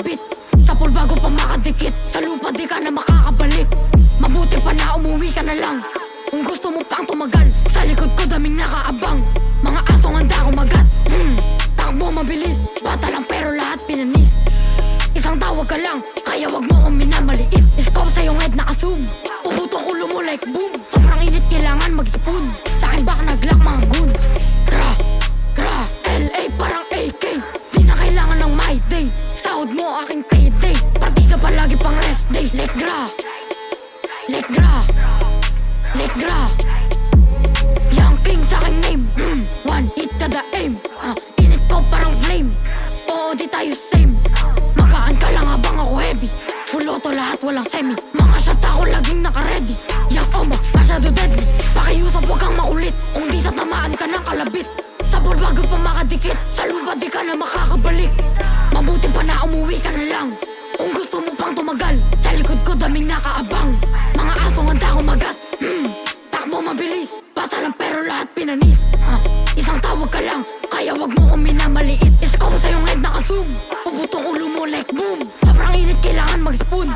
nakakabit. Sa pool bago pa makadikit, sa lupa di ka na makakabalik. Mabuti pa na umuwi ka na lang. Kung gusto mo pang tumagal, sa likod ko daming nakaabang. Mga asong handa kumagat, takbo mabilis. Bata lang pero lahat pinanis. Isang tawag ka lang, kaya wag mo kong minamaliit. Scope sa iyong head naka-zoom, puputo ko mo like boom. Sobrang init kailangan mag-spoon. Sa akin baka nag-lock mga goon. LA parang AK, di na kailangan ng my day. Sahod mo aking payday, partida pa lagi pang rest day. Lekgra Young king sa aking name, one hit kada aim. Init ko parang flame, oo di tayo same. Magaan ka lang habang ako heavy, full auto lahat walang semi. Mga shot ako laging naka-ready. Yang oma masyado deadly, pakiusap wag kang makulit. Kung di tatamaan ka ng kalabit, sa ball bago pa makadikit, sa lupa di ka na makakabalik. Mabuti pa na umuwi ka na lang. Kung gusto mo pang tumagal, sa likod ko daming nakaabang. Mga asong handa kumagat, takbo mabilis. Bata lang pero lahat pinanis. Isang tawag ka lang, kaya wag mo kong minamaliit. Scope sa iyong head naka-zoom, puputo ko mo like boom. Sobrang init kailangan mag-spoon.